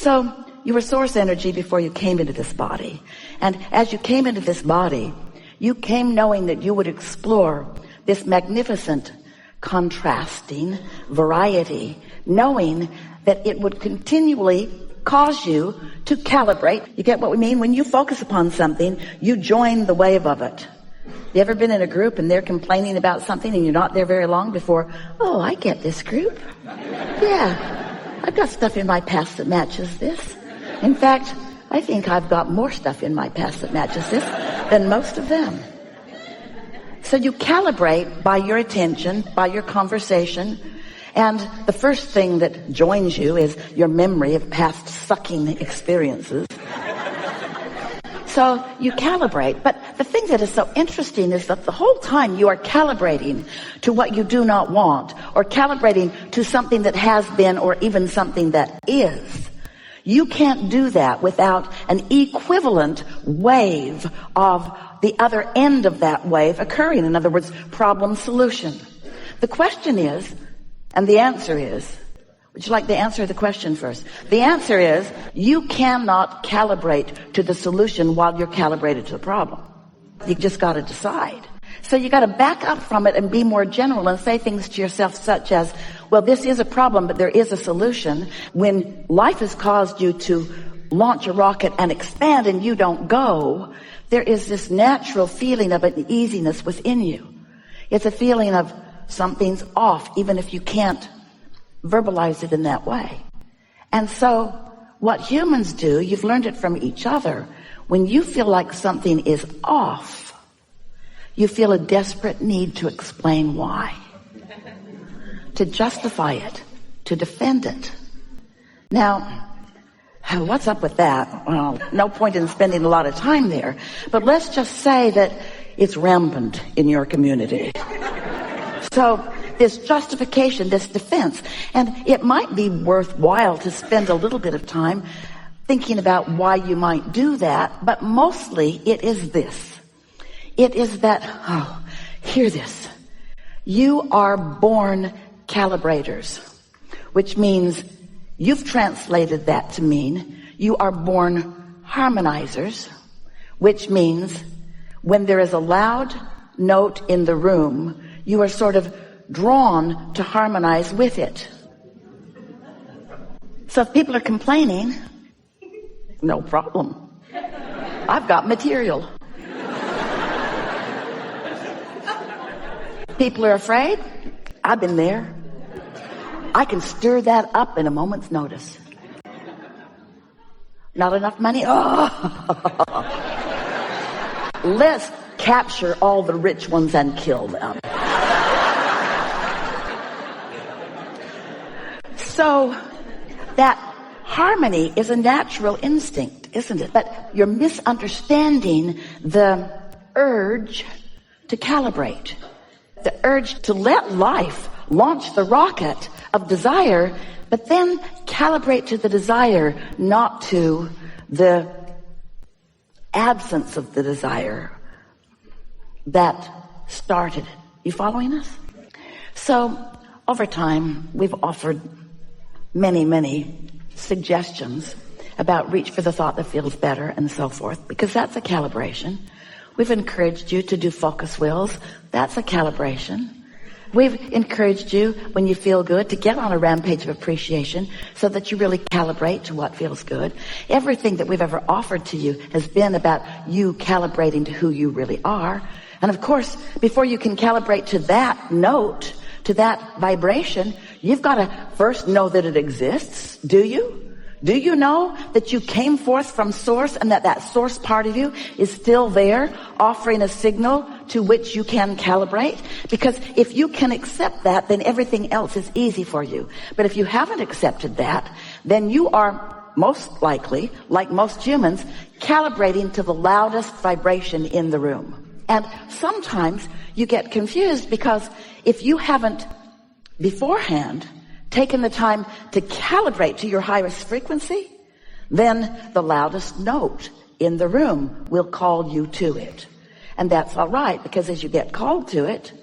So you were source energy before you came into this body. And as you came into this body, you came knowing that you would explore this magnificent contrasting variety, knowing that it would continually cause you to calibrate. You get what we mean? When you focus upon something, you join the wave of it. You ever been in a group and they're complaining about something and you're not there very long before, oh, I get this group. Yeah, I've got stuff in my past that matches this. In fact, I think I've got more stuff in my past that matches this than most of them. So you calibrate by your attention, by your conversation, and the first thing that joins you is your memory of past sucking experiences. So you calibrate. But the thing that is so interesting is that the whole time you are calibrating to what you do not want, or calibrating to something that has been, or even something that is. You can't do that without an equivalent wave of the other end of that wave occurring. In other words, problem solution. The question is, and the answer is, would you like to answer the question first? The answer is, you cannot calibrate to the solution while you're calibrated to the problem. You just got to decide. So you got to back up from it and be more general and say things to yourself such as, well, this is a problem, but there is a solution. When life has caused you to launch a rocket and expand and you don't go, there is this natural feeling of an easiness within you. It's a feeling of something's off, even if you can't verbalize it in that way. And so what humans do, you've learned it from each other, when you feel like something is off, you feel a desperate need to explain why, to justify it, to defend it. Now, what's up with that? Well, no point in spending a lot of time there, but let's just say that it's rampant in your community. So this justification, this defense, and it might be worthwhile to spend a little bit of time thinking about why you might do that, but mostly it is this. It is that, hear this. You are born calibrators, which means you've translated that to mean you are born harmonizers, which means when there is a loud note in the room, you are sort of drawn to harmonize with it. So if people are complaining, no problem. I've got material. People are afraid. I've been there. I can stir that up in a moment's notice. Not enough money? Oh. Let's capture all the rich ones and kill them. So that harmony is a natural instinct, isn't it? But you're misunderstanding the urge to calibrate. The urge to let life launch the rocket of desire, but then calibrate to the desire, not to the absence of the desire that started it. You following us? So over time, we've offered many suggestions about reach for the thought that feels better and so forth, because that's a calibration. We've encouraged you to do focus wheels. That's a calibration. We've encouraged you, when you feel good, to get on a rampage of appreciation so that you really calibrate to what feels good. Everything that we've ever offered to you has been about you calibrating to who you really are. And of course, before you can calibrate to that note, to that vibration, you've got to first know that it exists. Do you? Do you know that you came forth from source and that that source part of you is still there, offering a signal to which you can calibrate? Because if you can accept that, then everything else is easy for you. But if you haven't accepted that, then you are most likely, like most humans, calibrating to the loudest vibration in the room. And sometimes you get confused because if you haven't beforehand taken the time to calibrate to your highest frequency, then the loudest note in the room will call you to it. And that's all right, because as you get called to it,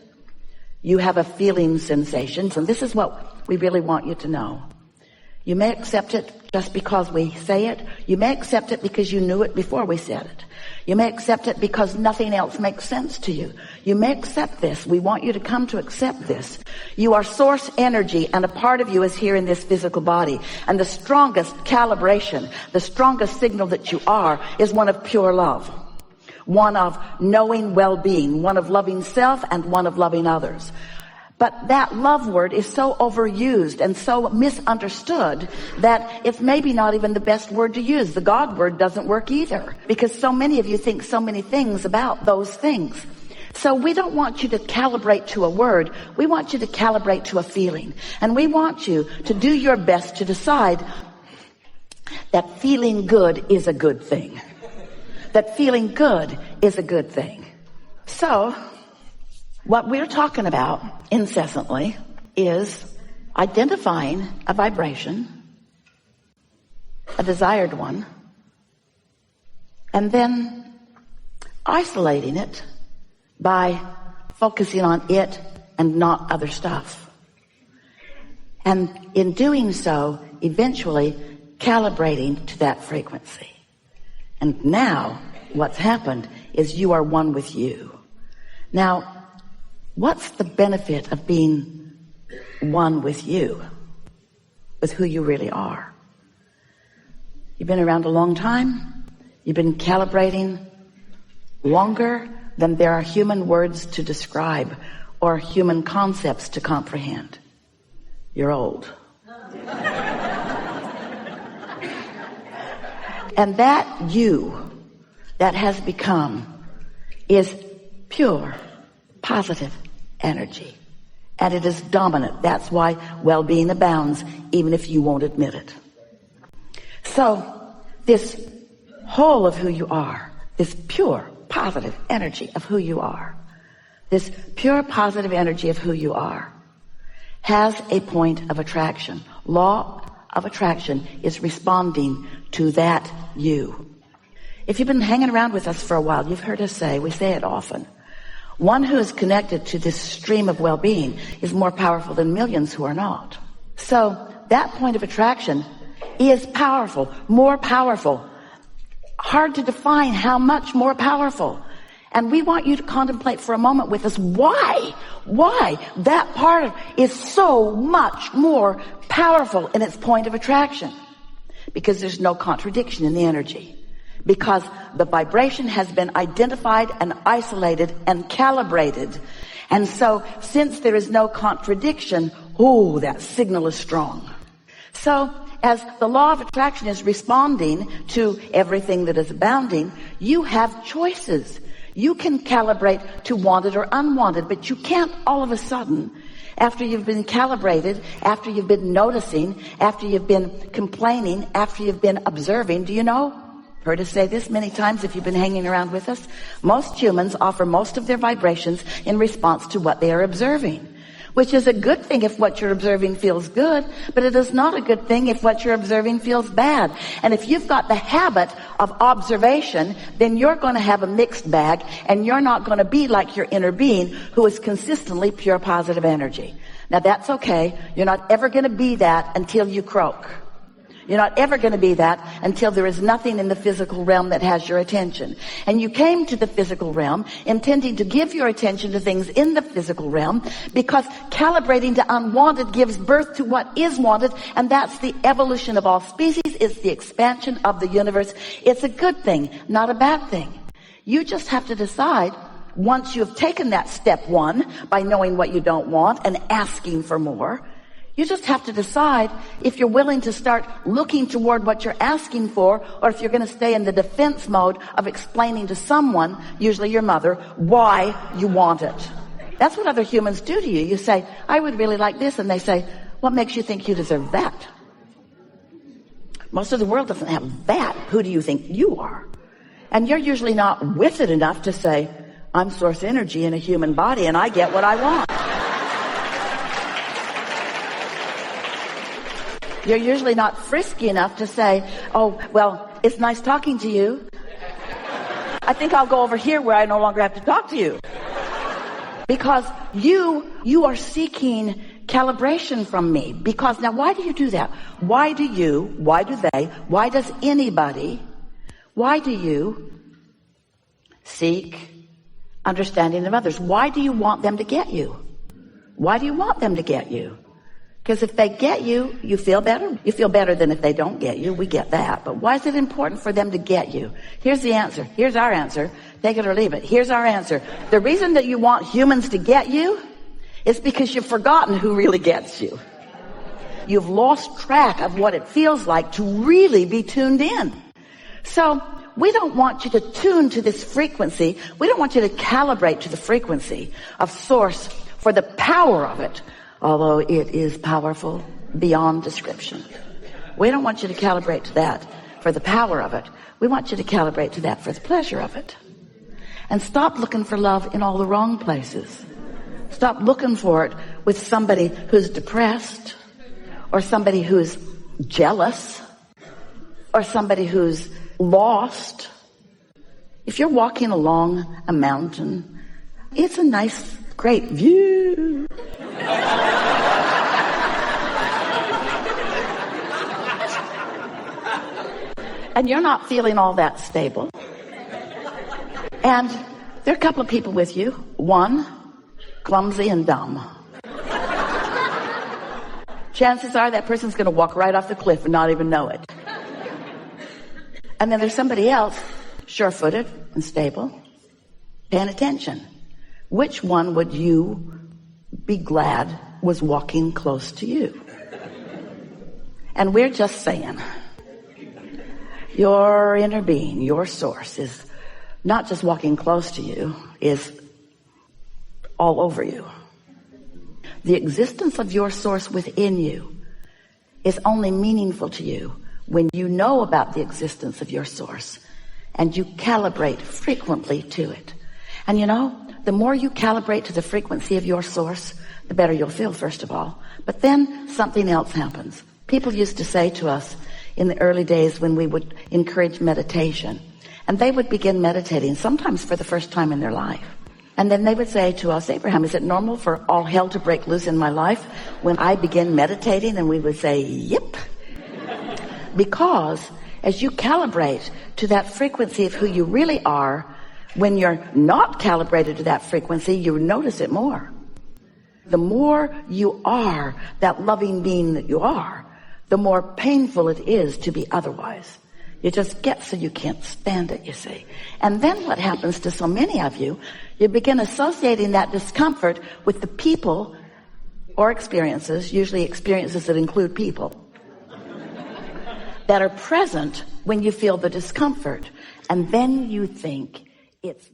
you have a feeling sensation. And this is what we really want you to know. You may accept it just because we say it. You may accept it because you knew it before we said it. You may accept it because nothing else makes sense to you. You may accept this. We want you to come to accept this. You are source energy, and a part of you is here in this physical body. And the strongest calibration, the strongest signal that you are, is one of pure love. One of knowing well-being, one of loving self, and one of loving others. But that love word is so overused and so misunderstood that it's maybe not even the best word to use. The God word doesn't work either, because so many of you think so many things about those things. So we don't want you to calibrate to a word. We want you to calibrate to a feeling. And we want you to do your best to decide that feeling good is a good thing. That feeling good is a good thing. So what we're talking about incessantly is identifying a vibration, a desired one, and then isolating it by focusing on it and not other stuff. And in doing so, eventually calibrating to that frequency. And now what's happened is you are one with you. Now, what's the benefit of being one with you, with who you really are? You've been around a long time. You've been calibrating longer than there are human words to describe or human concepts to comprehend. You're old. And that you that has become is pure, positive energy. And it is dominant. That's why well-being abounds, even if you won't admit it. So this whole of who you are, this pure, positive energy of who you are, this pure, positive energy of who you are, has a point of attraction. Law of attraction is responding to that you. If you've been hanging around with us for a while, you've heard us say, we say it often, one who is connected to this stream of well-being is more powerful than millions who are not. So that point of attraction is powerful, more powerful. Hard to define how much more powerful. And we want you to contemplate for a moment with us why that part is so much more powerful in its point of attraction. Because there's no contradiction in the energy. Because the vibration has been identified and isolated and calibrated. And so since there is no contradiction, that signal is strong. So as the law of attraction is responding to everything that is abounding, you have choices. You can calibrate to wanted or unwanted, but you can't all of a sudden, after you've been calibrated, after you've been noticing, after you've been complaining, after you've been observing, do you know? Heard us say this many times if you've been hanging around with us. Most humans offer most of their vibrations in response to what they are observing, which is a good thing if what you're observing feels good, but it is not a good thing if what you're observing feels bad. And if you've got the habit of observation, then you're going to have a mixed bag, and you're not going to be like your inner being who is consistently pure positive energy. Now that's okay. You're not ever going to be that until you croak. You're not ever going to be that until there is nothing in the physical realm that has your attention. And you came to the physical realm intending to give your attention to things in the physical realm, because calibrating to unwanted gives birth to what is wanted, and that's the evolution of all species. It's the expansion of the universe. It's a good thing, not a bad thing. You just have to decide, once you have taken that step one by knowing what you don't want and asking for more, you just have to decide if you're willing to start looking toward what you're asking for, or if you're going to stay in the defense mode of explaining to someone, usually your mother, why you want it. That's what other humans do to you. You say, I would really like this. And they say, what makes you think you deserve that? Most of the world doesn't have that. Who do you think you are? And you're usually not with it enough to say, I'm source energy in a human body and I get what I want. You're usually not frisky enough to say, oh, well, it's nice talking to you. I think I'll go over here where I no longer have to talk to you. Because you are seeking calibration from me. Because now, why do you do that? Why do you, why do they, why does anybody, why do you seek understanding of others? Why do you want them to get you? Why do you want them to get you? Because if they get you, you feel better. You feel better than if they don't get you. We get that. But why is it important for them to get you? Here's the answer. Here's our answer. Take it or leave it. Here's our answer. The reason that you want humans to get you is because you've forgotten who really gets you. You've lost track of what it feels like to really be tuned in. So we don't want you to tune to this frequency. We don't want you to calibrate to the frequency of source for the power of it, although it is powerful beyond description. We don't want you to calibrate to that for the power of it. We want you to calibrate to that for the pleasure of it. And stop looking for love in all the wrong places. Stop looking for it with somebody who's depressed, or somebody who's jealous, or somebody who's lost. If you're walking along a mountain, it's a nice, great view. And you're not feeling all that stable. And there are a couple of people with you. One, clumsy and dumb. Chances are that person's going to walk right off the cliff and not even know it. And then there's somebody else, sure-footed and stable, paying attention. Which one would you be glad was walking close to you? And we're just saying, your inner being, your source, is not just walking close to you, is all over you. The existence of your source within you is only meaningful to you when you know about the existence of your source and you calibrate frequently to it. And you know, the more you calibrate to the frequency of your source, the better you'll feel, first of all. But then something else happens. People used to say to us in the early days when we would encourage meditation, and they would begin meditating, sometimes for the first time in their life. And then they would say to us, Abraham, is it normal for all hell to break loose in my life when I begin meditating? And we would say, yep. Because as you calibrate to that frequency of who you really are, when you're not calibrated to that frequency, you notice it more. The more you are that loving being that you are, the more painful it is to be otherwise. You just get so you can't stand it, you see. And then what happens to so many of you, you begin associating that discomfort with the people or experiences, usually experiences that include people, that are present when you feel the discomfort. And then you think it's